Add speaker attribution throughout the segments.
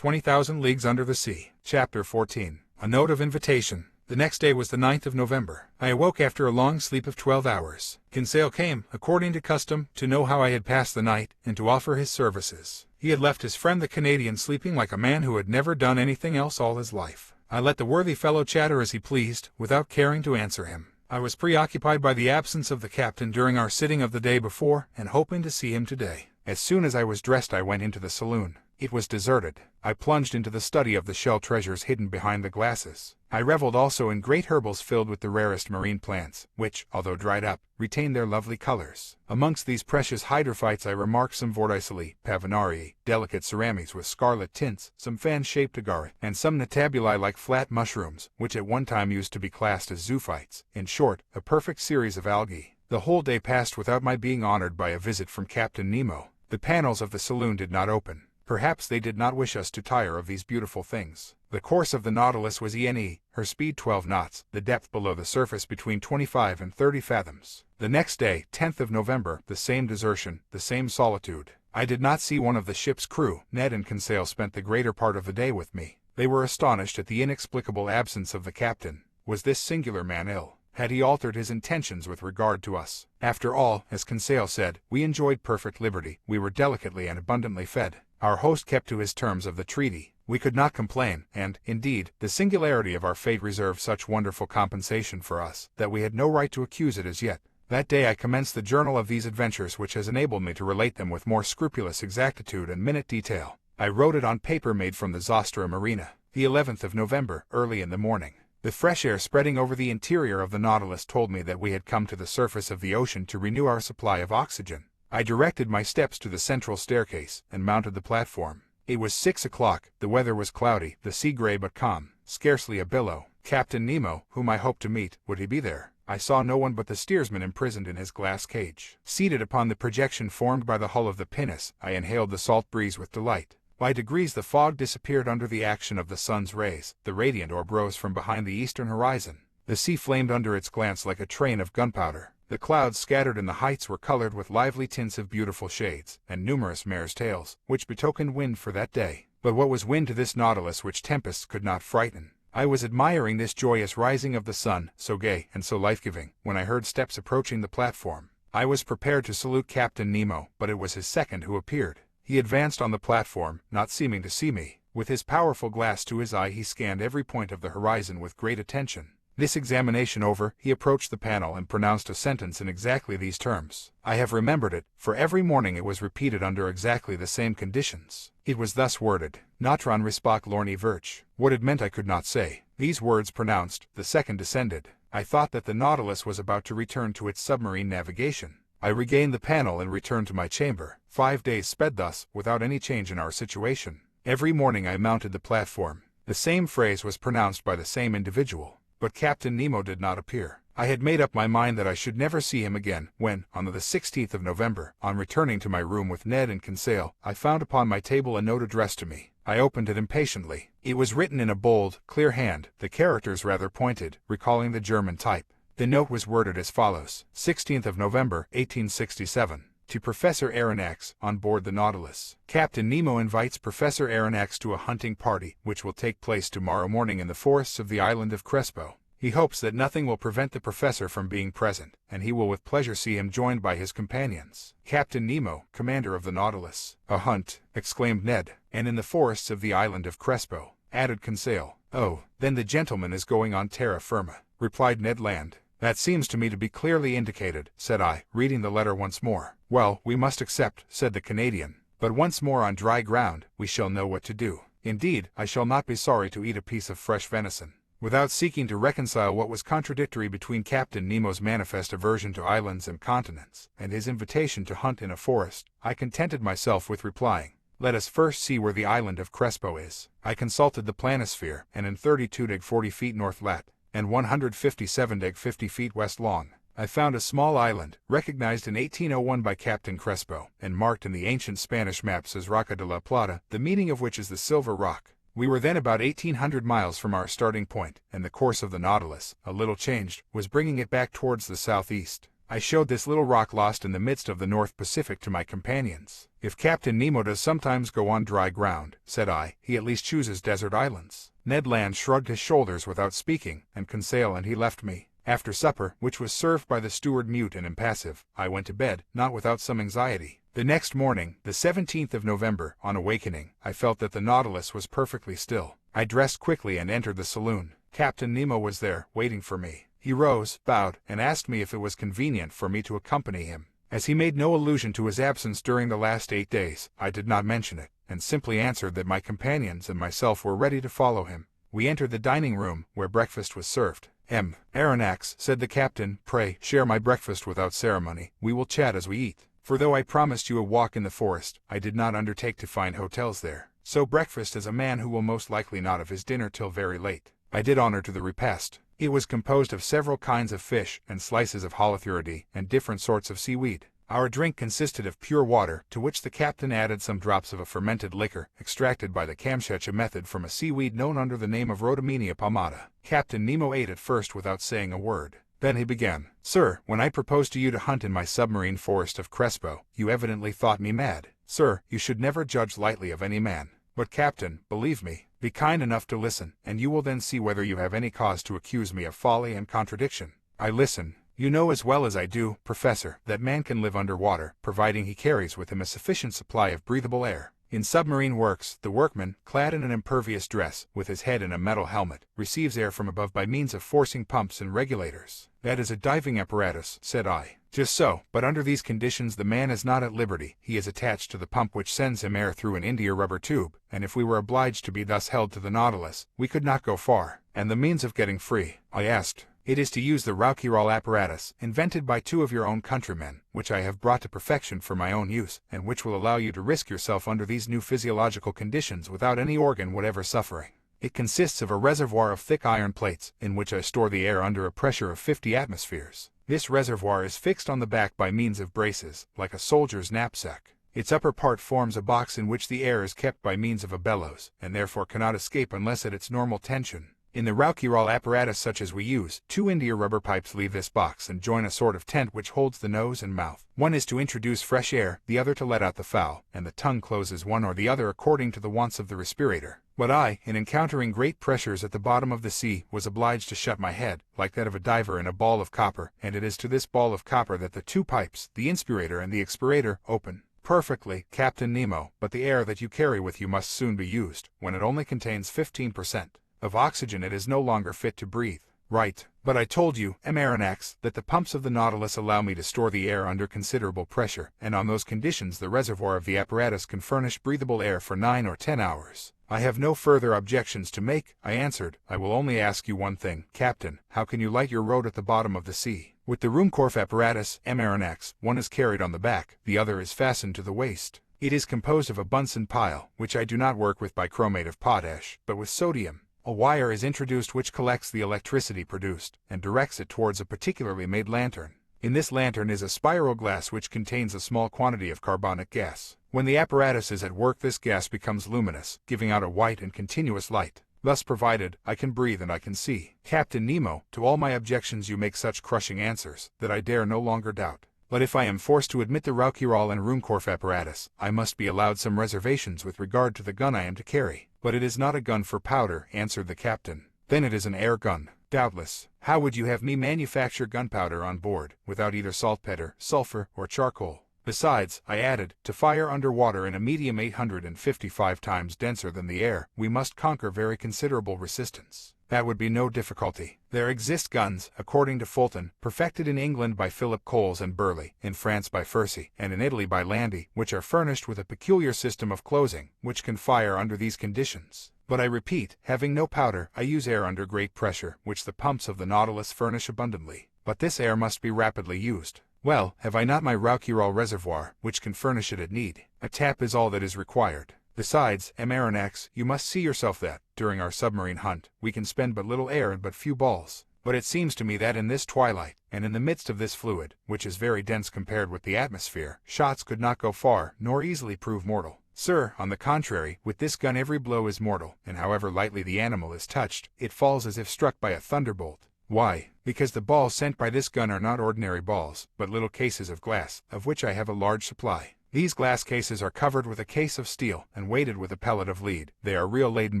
Speaker 1: 20,000 Leagues Under the Sea. Chapter 14. A Note of Invitation. The next day was the 9th of November. I awoke after a long sleep of 12 hours. Kinsale came, according to custom, to know how I had passed the night, and to offer his services. He had left his friend the Canadian sleeping like a man who had never done anything else all his life. I let the worthy fellow chatter as he pleased, without caring to answer him. I was preoccupied by the absence of the captain during our sitting of the day before, and hoping to see him today. As soon as I was dressed I went into the saloon. It was deserted. I plunged into the study of the shell treasures hidden behind the glasses. I reveled also in great herbals filled with the rarest marine plants, which, although dried up, retain their lovely colors. Amongst these precious hydrophytes I remarked some vorticeli, pavinarii, delicate ceramics with scarlet tints, some fan-shaped agaric, and some nottabuli like flat mushrooms, which at one time used to be classed as zoophytes. In short, a perfect series of algae. The whole day passed without my being honored by a visit from Captain Nemo. The panels of the saloon did not open. Perhaps they did not wish us to tire of these beautiful things. The course of the Nautilus was ENE, her speed 12 knots, the depth below the surface between 25 and 30 fathoms. The next day, 10th of November, the same desertion, the same solitude. I did not see one of the ship's crew. Ned and Kinsale spent the greater part of the day with me. They were astonished at the inexplicable absence of the captain. Was this singular man ill? Had he altered his intentions with regard to us? After all, as Kinsale said, we enjoyed perfect liberty. We were delicately and abundantly fed. Our host kept to his terms of the treaty. We could not complain, and, indeed, the singularity of our fate reserved such wonderful compensation for us, that we had no right to accuse it as yet. That day I commenced the journal of these adventures which has enabled me to relate them with more scrupulous exactitude and minute detail. I wrote it on paper made from the Zostra Marina. The 11th of November, early in the morning. The fresh air spreading over the interior of the Nautilus told me that we had come to the surface of the ocean to renew our supply of oxygen. I directed my steps to the central staircase, and mounted the platform. It was 6 o'clock, the weather was cloudy, the sea gray but calm, scarcely a billow. Captain Nemo, whom I hoped to meet, would he be there? I saw no one but the steersman imprisoned in his glass cage. Seated upon the projection formed by the hull of the pinnace, I inhaled the salt breeze with delight. By degrees the fog disappeared under the action of the sun's rays. The radiant orb rose from behind the eastern horizon. The sea flamed under its glance like a train of gunpowder. The clouds scattered in the heights were colored with lively tints of beautiful shades, and numerous mare's tails, which betokened wind for that day. But what was wind to this Nautilus which tempests could not frighten? I was admiring this joyous rising of the sun, so gay and so life-giving, when I heard steps approaching the platform. I was prepared to salute Captain Nemo, but it was his second who appeared. He advanced on the platform, not seeming to see me. With his powerful glass to his eye he scanned every point of the horizon with great attention. This examination over, he approached the panel and pronounced a sentence in exactly these terms. I have remembered it, for every morning it was repeated under exactly the same conditions. It was thus worded: Natron respect lorni virch. What it meant I could not say. These words pronounced, the second descended. I thought that the Nautilus was about to return to its submarine navigation. I regained the panel and returned to my chamber. 5 days sped thus, without any change in our situation. Every morning I mounted the platform. The same phrase was pronounced by the same individual. But Captain Nemo did not appear. I had made up my mind that I should never see him again, when, on the 16th of November, on returning to my room with Ned and Kinsale, I found upon my table a note addressed to me. I opened it impatiently. It was written in a bold, clear hand, the characters rather pointed, recalling the German type. The note was worded as follows: 16th of November, 1867. To Professor Aronnax, on board the Nautilus. Captain Nemo invites Professor Aronnax to a hunting party, which will take place tomorrow morning in the forests of the island of Crespo. He hopes that nothing will prevent the professor from being present, and he will with pleasure see him joined by his companions. Captain Nemo, commander of the Nautilus. A hunt, exclaimed Ned. And in the forests of the island of Crespo, added Kinsale. Oh, then the gentleman is going on terra firma, replied Ned Land. That seems to me to be clearly indicated, said I, reading the letter once more. Well, we must accept, said the Canadian. But once more on dry ground, we shall know what to do. Indeed, I shall not be sorry to eat a piece of fresh venison. Without seeking to reconcile what was contradictory between Captain Nemo's manifest aversion to islands and continents, and his invitation to hunt in a forest, I contented myself with replying, let us first see where the island of Crespo is. I consulted the planisphere, and in 32°40 feet north lat, and 157°50 feet west long, I found a small island, recognized in 1801 by Captain Crespo, and marked in the ancient Spanish maps as Roca de la Plata, the meaning of which is the Silver Rock. We were then about 1,800 miles from our starting point, and the course of the Nautilus, a little changed, was bringing it back towards the southeast. I showed this little rock lost in the midst of the North Pacific to my companions. If Captain Nemo does sometimes go on dry ground, said I, he at least chooses desert islands. Ned Land shrugged his shoulders without speaking, and Conseil and he left me. After supper, which was served by the steward mute and impassive, I went to bed, not without some anxiety. The next morning, the 17th of November, on awakening, I felt that the Nautilus was perfectly still. I dressed quickly and entered the saloon. Captain Nemo was there, waiting for me. He rose, bowed, and asked me if it was convenient for me to accompany him. As he made no allusion to his absence during the last 8 days, I did not mention it, and simply answered that my companions and myself were ready to follow him. We entered the dining room, where breakfast was served. Aronnax, said the captain, pray, share my breakfast without ceremony. We will chat as we eat. For though I promised you a walk in the forest, I did not undertake to find hotels there. So breakfast as a man who will most likely not have his dinner till very late. I did honor to the repast. It was composed of several kinds of fish, and slices of holothuridae, and different sorts of seaweed. Our drink consisted of pure water, to which the captain added some drops of a fermented liquor, extracted by the Kamchatka method from a seaweed known under the name of Rhodymenia palmata. Captain Nemo ate at first without saying a word. Then he began, Sir, when I proposed to you to hunt in my submarine forest of Crespo, you evidently thought me mad. Sir, you should never judge lightly of any man. But Captain, believe me, be kind enough to listen, and you will then see whether you have any cause to accuse me of folly and contradiction. I listen. You know as well as I do, Professor, that man can live under water, providing he carries with him a sufficient supply of breathable air. In submarine works, the workman, clad in an impervious dress, with his head in a metal helmet, receives air from above by means of forcing pumps and regulators. That is a diving apparatus, said I. Just so, but under these conditions the man is not at liberty. He is attached to the pump which sends him air through an india-rubber tube, and if we were obliged to be thus held to the Nautilus, we could not go far. And the means of getting free? I asked. It is to use the Rouquayrol apparatus, invented by 2 of your own countrymen, which I have brought to perfection for my own use, and which will allow you to risk yourself under these new physiological conditions without any organ whatever suffering. It consists of a reservoir of thick iron plates, in which I store the air under a pressure of 50 atmospheres. This reservoir is fixed on the back by means of braces, like a soldier's knapsack. Its upper part forms a box in which the air is kept by means of a bellows, and therefore cannot escape unless at its normal tension. In the Rouquayrol apparatus such as we use, 2 india-rubber pipes leave this box and join a sort of tent which holds the nose and mouth. One is to introduce fresh air, the other to let out the foul, and the tongue closes one or the other according to the wants of the respirator. But I, in encountering great pressures at the bottom of the sea, was obliged to shut my head, like that of a diver in a ball of copper, and it is to this ball of copper that the 2 pipes, the inspirator and the expirator, open. Perfectly, Captain Nemo, but the air that you carry with you must soon be used, when it only contains 15% of oxygen it is no longer fit to breathe. Right, but I told you, Aronnax, that the pumps of the Nautilus allow me to store the air under considerable pressure, and on those conditions the reservoir of the apparatus can furnish breathable air for 9 or 10 hours. I have no further objections to make, I answered. I will only ask you one thing, Captain, how can you light your road at the bottom of the sea? With the Ruhmkorff apparatus, Aronnax, one is carried on the back, the other is fastened to the waist. It is composed of a Bunsen pile, which I do not work with bichromate of potash, but with sodium. A wire is introduced which collects the electricity produced, and directs it towards a particularly made lantern. In this lantern is a spiral glass which contains a small quantity of carbonic gas. When the apparatus is at work this gas becomes luminous, giving out a white and continuous light. Thus provided, I can breathe and I can see. Captain Nemo, to all my objections you make such crushing answers, that I dare no longer doubt. But if I am forced to admit the Rouquayrol and Ruhmkorff apparatus, I must be allowed some reservations with regard to the gun I am to carry. But it is not a gun for powder, answered the captain. Then it is an air gun. Doubtless. How would you have me manufacture gunpowder on board, without either saltpeter, sulfur, or charcoal? Besides, I added, to fire under water in a medium 855 times denser than the air, we must conquer very considerable resistance. That would be no difficulty. There exist guns, according to Fulton, perfected in England by Philip Coles and Burley, in France by Fursey, and in Italy by Landi, which are furnished with a peculiar system of closing, which can fire under these conditions. But I repeat, having no powder, I use air under great pressure, which the pumps of the Nautilus furnish abundantly. But this air must be rapidly used. Well, have I not my Rouquayrol reservoir, which can furnish it at need? A tap is all that is required. Besides, Aronnax, you must see yourself that, during our submarine hunt, we can spend but little air and but few balls. But it seems to me that in this twilight, and in the midst of this fluid, which is very dense compared with the atmosphere, shots could not go far, nor easily prove mortal. Sir, on the contrary, with this gun every blow is mortal, and however lightly the animal is touched, it falls as if struck by a thunderbolt. Why? Because the balls sent by this gun are not ordinary balls, but little cases of glass, of which I have a large supply. These glass cases are covered with a case of steel and weighted with a pellet of lead. They are real Leyden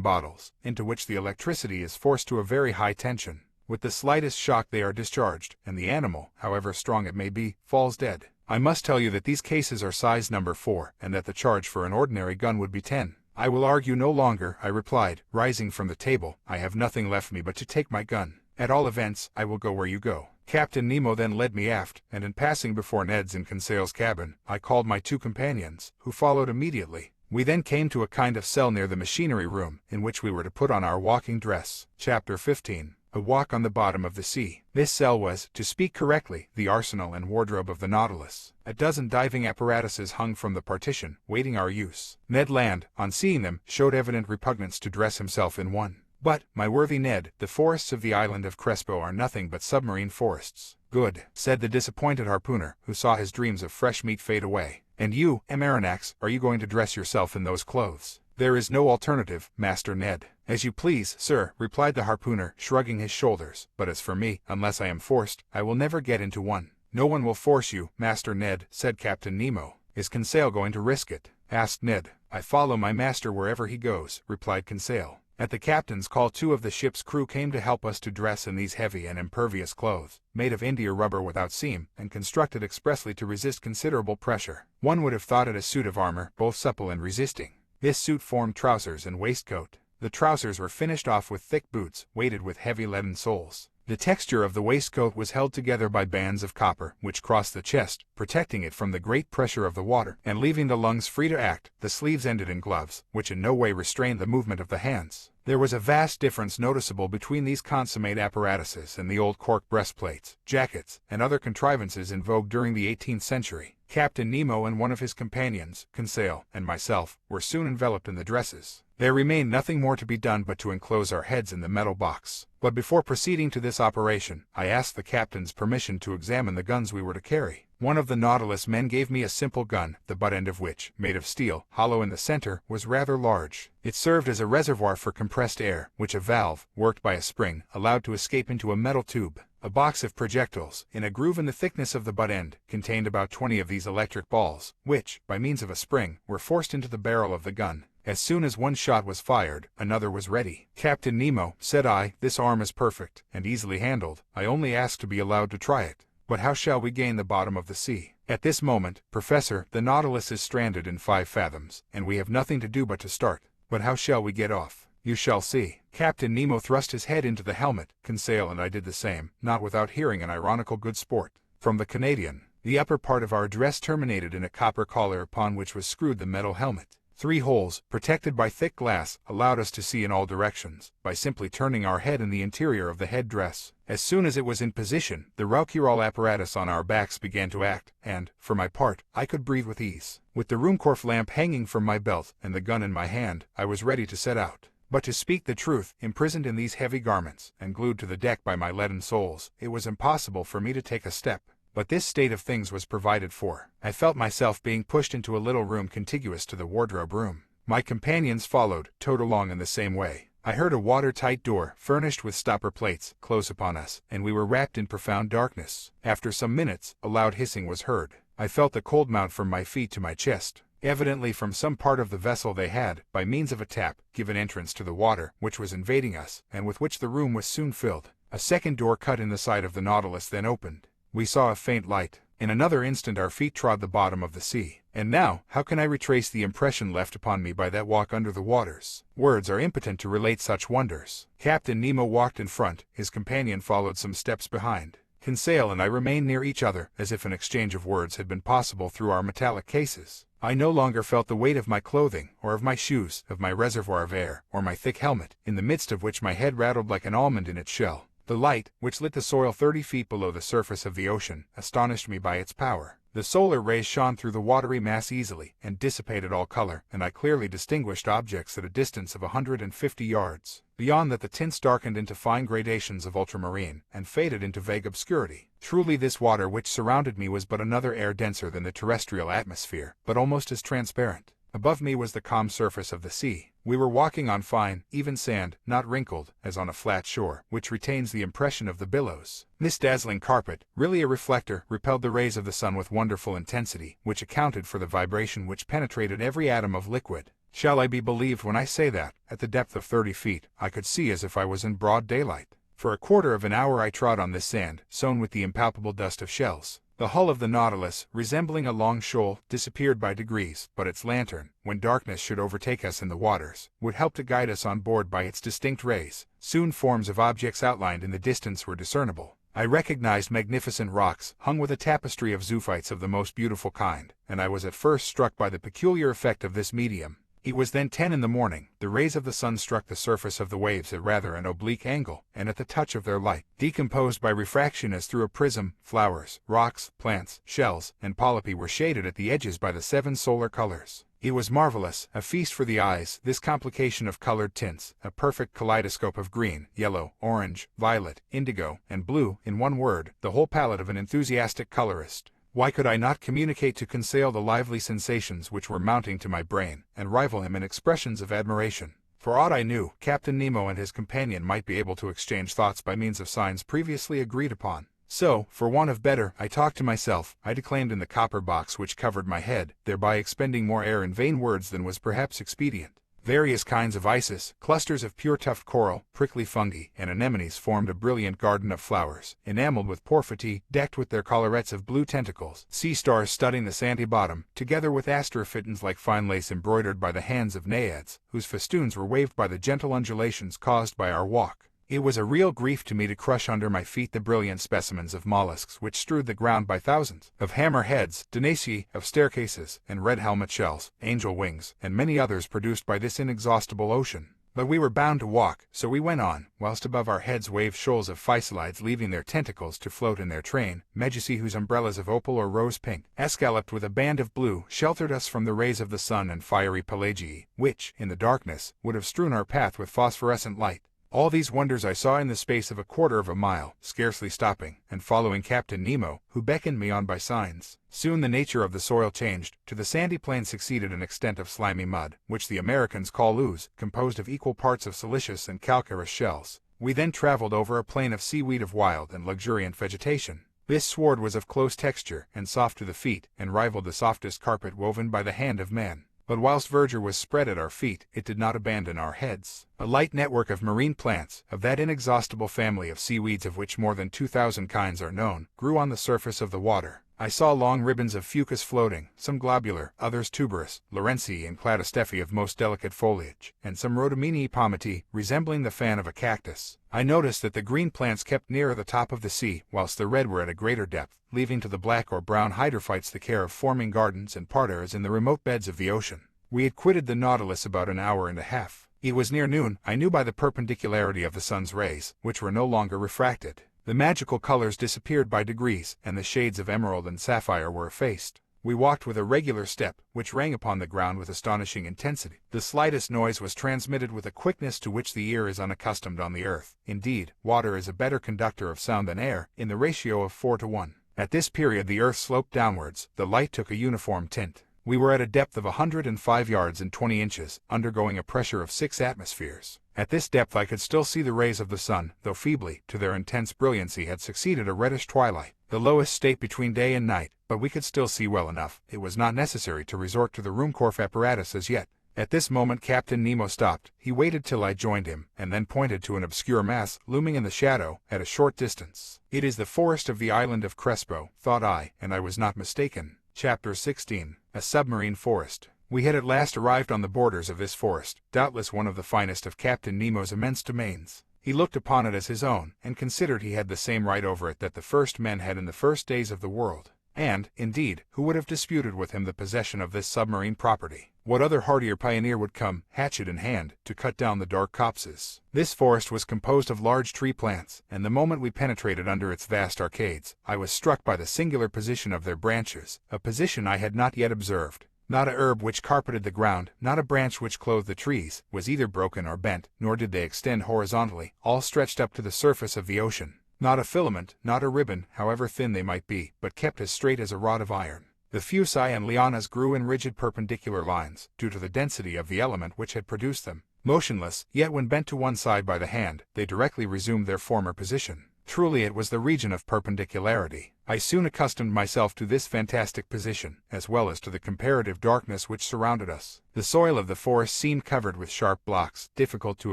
Speaker 1: bottles, into which the electricity is forced to a very high tension. With the slightest shock they are discharged, and the animal, however strong it may be, falls dead. I must tell you that these cases are size number 4, and that the charge for an ordinary gun would be 10. I will argue no longer, I replied, rising from the table. I have nothing left me but to take my gun. At all events, I will go where you go. Captain Nemo then led me aft, and in passing before Ned's and Conseil's cabin, I called my 2 companions, who followed immediately. We then came to a kind of cell near the machinery room, in which we were to put on our walking dress. Chapter 15. A walk on the bottom of the sea. This cell was, to speak correctly, the arsenal and wardrobe of the Nautilus. A dozen diving apparatuses hung from the partition, waiting our use. Ned Land, on seeing them, showed evident repugnance to dress himself in one. But, my worthy Ned, the forests of the island of Crespo are nothing but submarine forests. Good, said the disappointed harpooner, who saw his dreams of fresh meat fade away. And you, Amaranax, are you going to dress yourself in those clothes? There is no alternative, Master Ned. As you please, sir, replied the harpooner, shrugging his shoulders. But as for me, unless I am forced, I will never get into one. No one will force you, Master Ned, said Captain Nemo. Is Conseil going to risk it? Asked Ned. I follow my master wherever he goes, replied Conseil. At the captain's call 2 of the ship's crew came to help us to dress in these heavy and impervious clothes, made of India rubber without seam, and constructed expressly to resist considerable pressure. One would have thought it a suit of armor, both supple and resisting. This suit formed trousers and waistcoat. The trousers were finished off with thick boots, weighted with heavy leaden soles. The texture of the waistcoat was held together by bands of copper, which crossed the chest, protecting it from the great pressure of the water, and leaving the lungs free to act. The sleeves ended in gloves, which in no way restrained the movement of the hands. There was a vast difference noticeable between these consummate apparatuses and the old cork breastplates, jackets, and other contrivances in vogue during the 18th century. Captain Nemo and one of his companions, Conseil, and myself, were soon enveloped in the dresses. There remained nothing more to be done but to enclose our heads in the metal box. But before proceeding to this operation, I asked the captain's permission to examine the guns we were to carry. One of the Nautilus men gave me a simple gun, the butt end of which, made of steel, hollow in the center, was rather large. It served as a reservoir for compressed air, which a valve, worked by a spring, allowed to escape into a metal tube. A box of projectiles, in a groove in the thickness of the butt end, contained about 20 of these electric balls, which, by means of a spring, were forced into the barrel of the gun. As soon as one shot was fired, another was ready. Captain Nemo, said I, this arm is perfect, and easily handled. I only ask to be allowed to try it. But how shall we gain the bottom of the sea? At this moment, Professor, the Nautilus is stranded in 5 fathoms, and we have nothing to do but to start. But how shall we get off? You shall see. Captain Nemo thrust his head into the helmet. Conseil and I did the same, not without hearing an ironical good sport from the Canadian. The upper part of our dress terminated in a copper collar upon which was screwed the metal helmet. 3 holes, protected by thick glass, allowed us to see in all directions, by simply turning our head in the interior of the head-dress. As soon as it was in position, the Rouquayrol apparatus on our backs began to act, and, for my part, I could breathe with ease. With the Ruhmkorff lamp hanging from my belt, and the gun in my hand, I was ready to set out. But to speak the truth, imprisoned in these heavy garments, and glued to the deck by my leaden soles, it was impossible for me to take a step. But this state of things was provided for. I felt myself being pushed into a little room contiguous to the wardrobe room. My companions followed, towed along in the same way. I heard a watertight door, furnished with stopper plates, close upon us, and we were wrapped in profound darkness. After some minutes, a loud hissing was heard. I felt the cold mount from my feet to my chest. Evidently from some part of the vessel they had, by means of a tap, given entrance to the water, which was invading us, and with which the room was soon filled. A second door cut in the side of the Nautilus then opened. We saw a faint light. In another instant our feet trod the bottom of the sea. And now, how can I retrace the impression left upon me by that walk under the waters? Words are impotent to relate such wonders. Captain Nemo walked in front, his companion followed some steps behind. Conseil and I remained near each other, as if an exchange of words had been possible through our metallic cases. I no longer felt the weight of my clothing, or of my shoes, of my reservoir of air, or my thick helmet, in the midst of which my head rattled like an almond in its shell. The light, which lit the soil 30 feet below the surface of the ocean, astonished me by its power. The solar rays shone through the watery mass easily, and dissipated all color, and I clearly distinguished objects at a distance of 150 yards. Beyond that the tints darkened into fine gradations of ultramarine, and faded into vague obscurity. Truly this water which surrounded me was but another air denser than the terrestrial atmosphere, but almost as transparent. Above me was the calm surface of the sea, We were walking on fine, even sand, not wrinkled, as on a flat shore, which retains the impression of the billows. This dazzling carpet, really a reflector, repelled the rays of the sun with wonderful intensity, which accounted for the vibration which penetrated every atom of liquid. Shall I be believed when I say that, at the depth of 30 feet, I could see as if I was in broad daylight? For a quarter of an hour I trod on this sand, sown with the impalpable dust of shells. The hull of the Nautilus, resembling a long shoal, disappeared by degrees, but its lantern, when darkness should overtake us in the waters, would help to guide us on board by its distinct rays. Soon forms of objects outlined in the distance were discernible. I recognized magnificent rocks, hung with a tapestry of zoophytes of the most beautiful kind, and I was at first struck by the peculiar effect of this medium. It was then 10 in the morning. The rays of the sun struck the surface of the waves at rather an oblique angle, and at the touch of their light, decomposed by refraction as through a prism, flowers, rocks, plants, shells, and polypi were shaded at the edges by the 7 solar colors. It was marvelous, a feast for the eyes, this complication of colored tints, a perfect kaleidoscope of green, yellow, orange, violet, indigo, and blue, in one word, the whole palette of an enthusiastic colorist. Why could I not communicate to Conseil the lively sensations which were mounting to my brain, and rival him in expressions of admiration? For aught I knew, Captain Nemo and his companion might be able to exchange thoughts by means of signs previously agreed upon. So, for want of better, I talked to myself, I declaimed in the copper box which covered my head, thereby expending more air in vain words than was perhaps expedient. Various kinds of isis, clusters of pure tuft coral, prickly fungi, and anemones formed a brilliant garden of flowers, enameled with porphyry, decked with their collarets of blue tentacles, sea stars studding the sandy bottom, together with asterophytons like fine lace embroidered by the hands of naiads, whose festoons were waved by the gentle undulations caused by our walk. It was a real grief to me to crush under my feet the brilliant specimens of mollusks which strewed the ground by thousands, of hammerheads, Danaceae, of staircases, and red helmet shells, angel wings, and many others produced by this inexhaustible ocean. But we were bound to walk, so we went on, whilst above our heads waved shoals of phycelides leaving their tentacles to float in their train, Medusae whose umbrellas of opal or rose pink, escalloped with a band of blue, sheltered us from the rays of the sun, and fiery Pelagiae, which, in the darkness, would have strewn our path with phosphorescent light. All these wonders I saw in the space of a quarter of a mile, scarcely stopping, and following Captain Nemo, who beckoned me on by signs. Soon the nature of the soil changed. To the sandy plain succeeded an extent of slimy mud, which the Americans call ooze, composed of equal parts of siliceous and calcareous shells. We then traveled over a plain of seaweed of wild and luxuriant vegetation. This sward was of close texture, and soft to the feet, and rivaled the softest carpet woven by the hand of man. But whilst verdure was spread at our feet, it did not abandon our heads. A light network of marine plants, of that inexhaustible family of seaweeds of which more than 2,000 kinds are known, grew on the surface of the water. I saw long ribbons of fucus floating, some globular, others tuberous, Lawrencii and Cladostephae of most delicate foliage, and some Rhodomenii palmati, resembling the fan of a cactus. I noticed that the green plants kept nearer the top of the sea, whilst the red were at a greater depth, leaving to the black or brown hydrophytes the care of forming gardens and parterres in the remote beds of the ocean. We had quitted the Nautilus about an hour and a half. It was near noon. I knew by the perpendicularity of the sun's rays, which were no longer refracted. The magical colors disappeared by degrees, and the shades of emerald and sapphire were effaced. We walked with a regular step, which rang upon the ground with astonishing intensity. The slightest noise was transmitted with a quickness to which the ear is unaccustomed on the earth. Indeed, water is a better conductor of sound than air, in the ratio of 4 to 1. At this period the earth sloped downwards, the light took a uniform tint. We were at a depth of 105 yards and 20 inches, undergoing a pressure of 6 atmospheres. At this depth I could still see the rays of the sun, though feebly. To their intense brilliancy had succeeded a reddish twilight, the lowest state between day and night, but we could still see well enough. It was not necessary to resort to the Ruhmkorff apparatus as yet. At this moment Captain Nemo stopped. He waited till I joined him, and then pointed to an obscure mass, looming in the shadow, at a short distance. It is the forest of the island of Crespo, thought I, and I was not mistaken. Chapter 16. A Submarine Forest. We had at last arrived on the borders of this forest, doubtless one of the finest of Captain Nemo's immense domains. He looked upon it as his own, and considered he had the same right over it that the first men had in the first days of the world. And, indeed, who would have disputed with him the possession of this submarine property? What other hardier pioneer would come, hatchet in hand, to cut down the dark copses? This forest was composed of large tree plants, and the moment we penetrated under its vast arcades, I was struck by the singular position of their branches, a position I had not yet observed. Not a herb which carpeted the ground, not a branch which clothed the trees, was either broken or bent, nor did they extend horizontally, all stretched up to the surface of the ocean. Not a filament, not a ribbon, however thin they might be, but kept as straight as a rod of iron. The fuci and lianas grew in rigid perpendicular lines, due to the density of the element which had produced them. Motionless, yet when bent to one side by the hand, they directly resumed their former position. Truly it was the region of perpendicularity. I soon accustomed myself to this fantastic position, as well as to the comparative darkness which surrounded us. The soil of the forest seemed covered with sharp blocks, difficult to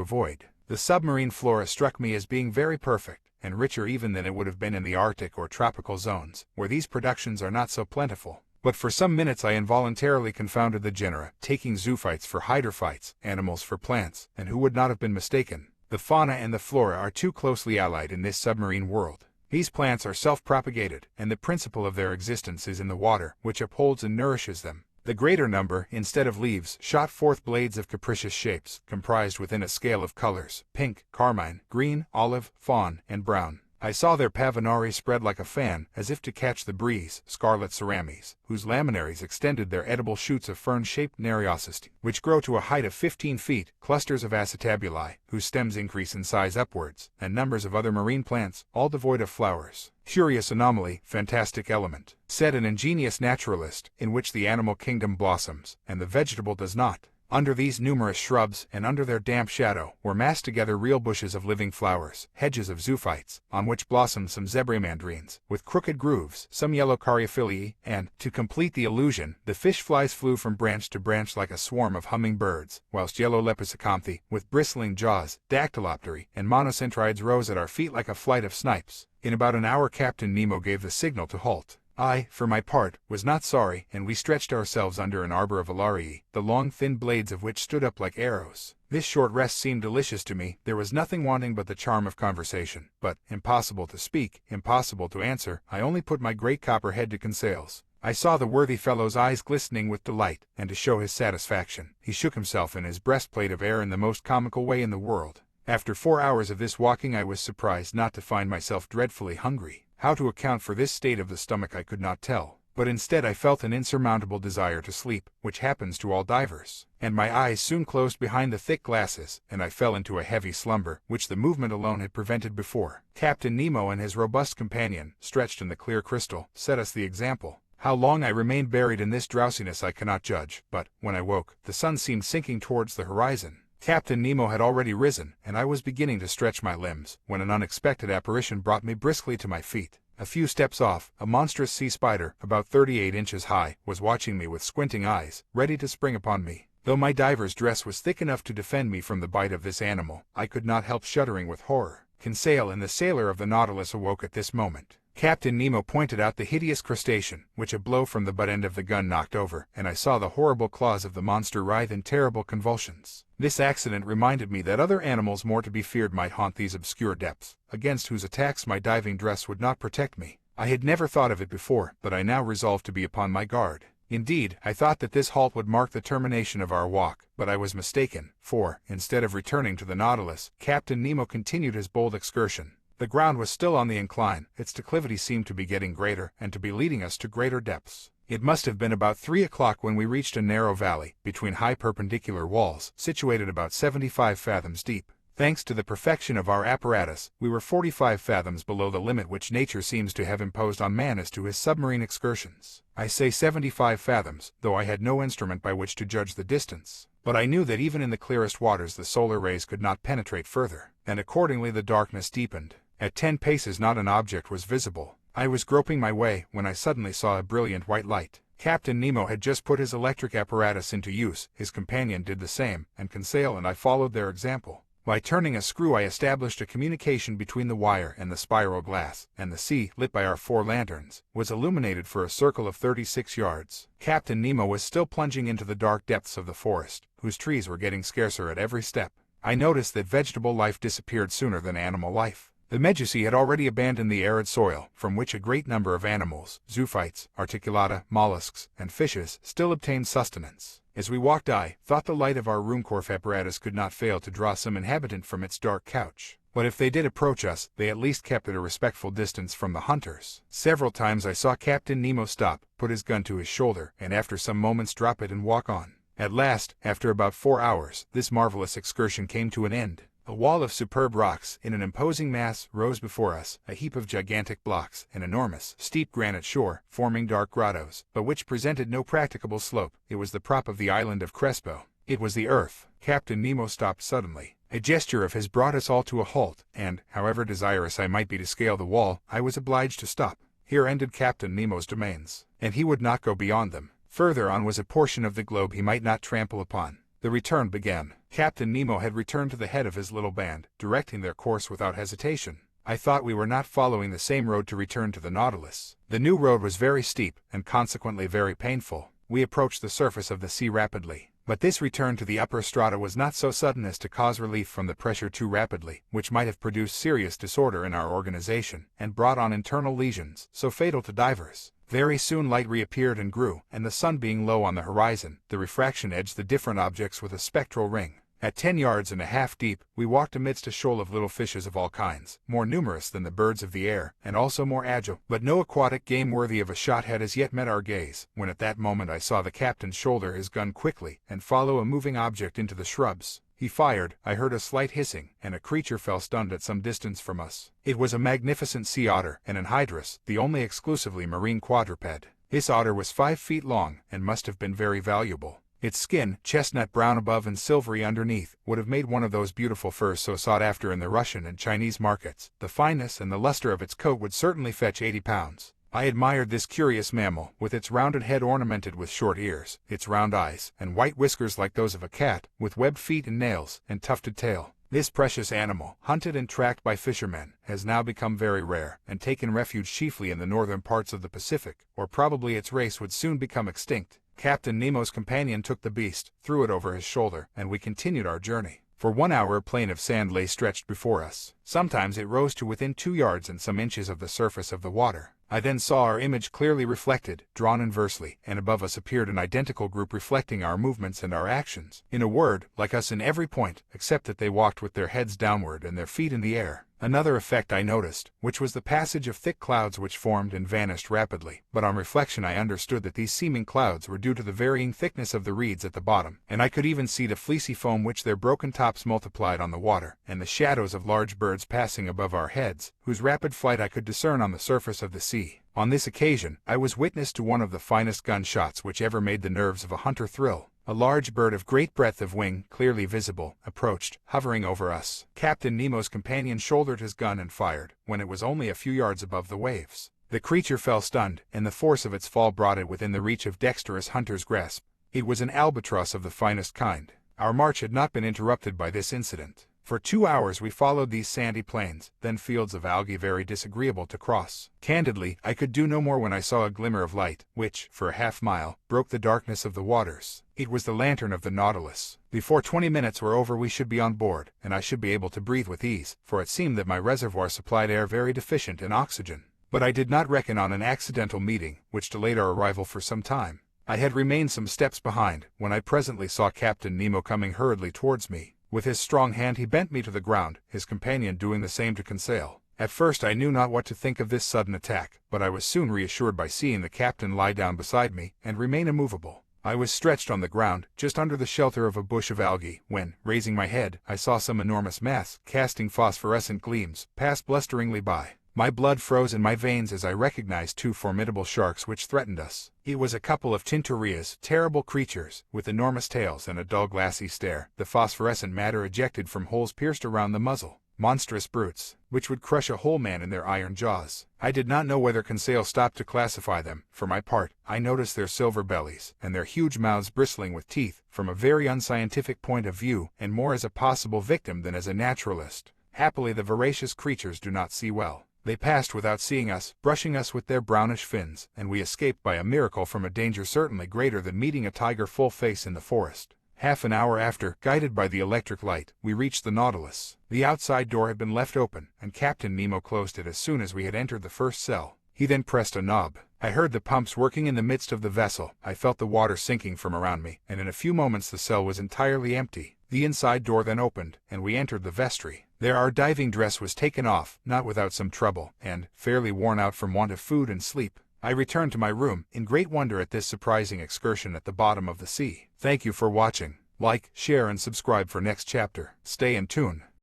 Speaker 1: avoid. The submarine flora struck me as being very perfect, and richer even than it would have been in the Arctic or tropical zones, where these productions are not so plentiful. But for some minutes I involuntarily confounded the genera, taking zoophytes for hydrophytes, animals for plants, and who would not have been mistaken? The fauna and the flora are too closely allied in this submarine world. These plants are self-propagated, and the principle of their existence is in the water, which upholds and nourishes them. The greater number, instead of leaves, shot forth blades of capricious shapes, comprised within a scale of colors: pink, carmine, green, olive, fawn, and brown. I saw their pavonari spread like a fan, as if to catch the breeze, scarlet cerames, whose laminaries extended their edible shoots of fern-shaped nereocysty, which grow to a height of 15 feet, clusters of acetabuli, whose stems increase in size upwards, and numbers of other marine plants, all devoid of flowers. Curious anomaly, fantastic element, said an ingenious naturalist, in which the animal kingdom blossoms, and the vegetable does not. Under these numerous shrubs, and under their damp shadow, were massed together real bushes of living flowers, hedges of zoophytes, on which blossomed some zebramandarines, with crooked grooves, some yellow caryophyllae, and, to complete the illusion, the fish flies flew from branch to branch like a swarm of humming birds, whilst yellow lepidocanthe, with bristling jaws, dactyloptery, and monocentrides rose at our feet like a flight of snipes. In about an hour Captain Nemo gave the signal to halt. I, for my part, was not sorry, and we stretched ourselves under an arbor of alarii, the long thin blades of which stood up like arrows. This short rest seemed delicious to me. There was nothing wanting but the charm of conversation, but, impossible to speak, impossible to answer. I only put my great copper head to Conseil's. I saw the worthy fellow's eyes glistening with delight, and to show his satisfaction, he shook himself in his breastplate of air in the most comical way in the world. After 4 hours of this walking I was surprised not to find myself dreadfully hungry. How to account for this state of the stomach I could not tell, but instead I felt an insurmountable desire to sleep, which happens to all divers, and my eyes soon closed behind the thick glasses, and I fell into a heavy slumber, which the movement alone had prevented before. Captain Nemo and his robust companion, stretched in the clear crystal, set us the example. How long I remained buried in this drowsiness I cannot judge, but, when I woke, the sun seemed sinking towards the horizon. Captain Nemo had already risen, and I was beginning to stretch my limbs, when an unexpected apparition brought me briskly to my feet. A few steps off, a monstrous sea spider, about 38 inches high, was watching me with squinting eyes, ready to spring upon me. Though my diver's dress was thick enough to defend me from the bite of this animal, I could not help shuddering with horror. Conseil and the sailor of the Nautilus awoke at this moment. Captain Nemo pointed out the hideous crustacean, which a blow from the butt end of the gun knocked over, and I saw the horrible claws of the monster writhe in terrible convulsions. This accident reminded me that other animals more to be feared might haunt these obscure depths, against whose attacks my diving dress would not protect me. I had never thought of it before, but I now resolved to be upon my guard. Indeed, I thought that this halt would mark the termination of our walk, but I was mistaken, for, instead of returning to the Nautilus, Captain Nemo continued his bold excursion. The ground was still on the incline, its declivity seemed to be getting greater, and to be leading us to greater depths. It must have been about 3 o'clock when we reached a narrow valley, between high perpendicular walls, situated about 75 fathoms deep. Thanks to the perfection of our apparatus, we were 45 fathoms below the limit which nature seems to have imposed on man as to his submarine excursions. I say 75 fathoms, though I had no instrument by which to judge the distance. But I knew that even in the clearest waters the solar rays could not penetrate further, and accordingly the darkness deepened. At 10 paces not an object was visible. I was groping my way, when I suddenly saw a brilliant white light. Captain Nemo had just put his electric apparatus into use, his companion did the same, and Conseil and I followed their example. By turning a screw I established a communication between the wire and the spiral glass, and the sea, lit by our 4 lanterns, was illuminated for a circle of 36 yards. Captain Nemo was still plunging into the dark depths of the forest, whose trees were getting scarcer at every step. I noticed that vegetable life disappeared sooner than animal life. The Medusae had already abandoned the arid soil, from which a great number of animals, zoophytes, articulata, mollusks, and fishes, still obtained sustenance. As we walked I thought the light of our Ruhmkorff apparatus could not fail to draw some inhabitant from its dark couch. But if they did approach us, they at least kept at a respectful distance from the hunters. Several times I saw Captain Nemo stop, put his gun to his shoulder, and after some moments drop it and walk on. At last, after about 4 hours, this marvelous excursion came to an end. A wall of superb rocks, in an imposing mass, rose before us, a heap of gigantic blocks, an enormous, steep granite shore, forming dark grottos, but which presented no practicable slope. It was the prop of the island of Crespo. It was the earth. Captain Nemo stopped suddenly. A gesture of his brought us all to a halt, and, however desirous I might be to scale the wall, I was obliged to stop. Here ended Captain Nemo's domains, and he would not go beyond them. Further on was a portion of the globe he might not trample upon. The return began. Captain Nemo had returned to the head of his little band, directing their course without hesitation. I thought we were not following the same road to return to the Nautilus. The new road was very steep, and consequently very painful. We approached the surface of the sea rapidly. But this return to the upper strata was not so sudden as to cause relief from the pressure too rapidly, which might have produced serious disorder in our organization, and brought on internal lesions, so fatal to divers. Very soon light reappeared and grew, and the sun being low on the horizon, the refraction edged the different objects with a spectral ring. At 10 yards and a half deep, we walked amidst a shoal of little fishes of all kinds, more numerous than the birds of the air, and also more agile, but no aquatic game worthy of a shot had as yet met our gaze, when at that moment I saw the captain shoulder his gun quickly, and follow a moving object into the shrubs. He fired, I heard a slight hissing, and a creature fell stunned at some distance from us. It was a magnificent sea otter, an anhydrus, the only exclusively marine quadruped. This otter was 5 feet long, and must have been very valuable. Its skin, chestnut brown above and silvery underneath, would have made one of those beautiful furs so sought after in the Russian and Chinese markets. The fineness and the luster of its coat would certainly fetch 80 pounds. I admired this curious mammal, with its rounded head ornamented with short ears, its round eyes, and white whiskers like those of a cat, with webbed feet and nails, and tufted tail. This precious animal, hunted and tracked by fishermen, has now become very rare, and taken refuge chiefly in the northern parts of the Pacific, or probably its race would soon become extinct. Captain Nemo's companion took the beast, threw it over his shoulder, and we continued our journey. For 1 hour a plain of sand lay stretched before us. Sometimes it rose to within 2 yards and some inches of the surface of the water. I then saw our image clearly reflected, drawn inversely, and above us appeared an identical group reflecting our movements and our actions. In a word, like us in every point, except that they walked with their heads downward and their feet in the air. Another effect I noticed, which was the passage of thick clouds which formed and vanished rapidly, but on reflection I understood that these seeming clouds were due to the varying thickness of the reeds at the bottom, and I could even see the fleecy foam which their broken tops multiplied on the water, and the shadows of large birds passing above our heads, whose rapid flight I could discern on the surface of the sea. On this occasion, I was witness to one of the finest gunshots which ever made the nerves of a hunter thrill. A large bird of great breadth of wing, clearly visible, approached, hovering over us. Captain Nemo's companion shouldered his gun and fired, when it was only a few yards above the waves. The creature fell stunned, and the force of its fall brought it within the reach of dexterous hunter's grasp. It was an albatross of the finest kind. Our march had not been interrupted by this incident. For 2 hours we followed these sandy plains, then fields of algae very disagreeable to cross. Candidly, I could do no more when I saw a glimmer of light, which, for a half-mile, broke the darkness of the waters. It was the lantern of the Nautilus. Before 20 minutes were over we should be on board, and I should be able to breathe with ease, for it seemed that my reservoir supplied air very deficient in oxygen. But I did not reckon on an accidental meeting, which delayed our arrival for some time. I had remained some steps behind, when I presently saw Captain Nemo coming hurriedly towards me. With his strong hand he bent me to the ground, his companion doing the same to Conseil. At first I knew not what to think of this sudden attack, but I was soon reassured by seeing the captain lie down beside me, and remain immovable. I was stretched on the ground, just under the shelter of a bush of algae, when, raising my head, I saw some enormous mass, casting phosphorescent gleams, pass blusteringly by. My blood froze in my veins as I recognized 2 formidable sharks which threatened us. It was a couple of tintorias, terrible creatures, with enormous tails and a dull glassy stare, the phosphorescent matter ejected from holes pierced around the muzzle. Monstrous brutes, which would crush a whole man in their iron jaws. I did not know whether Conseil stopped to classify them. For my part, I noticed their silver bellies, and their huge mouths bristling with teeth, from a very unscientific point of view, and more as a possible victim than as a naturalist. Happily the voracious creatures do not see well. They passed without seeing us, brushing us with their brownish fins, and we escaped by a miracle from a danger certainly greater than meeting a tiger full face in the forest. Half an hour after, guided by the electric light, we reached the Nautilus. The outside door had been left open, and Captain Nemo closed it as soon as we had entered the first cell. He then pressed a knob. I heard the pumps working in the midst of the vessel. I felt the water sinking from around me, and in a few moments the cell was entirely empty. The inside door then opened, and we entered the vestry. There our diving dress was taken off, not without some trouble, and, fairly worn out from want of food and sleep, I returned to my room, in great wonder at this surprising excursion at the bottom of the sea. Thank you for watching. Like, share and subscribe for next chapter. Stay in tune.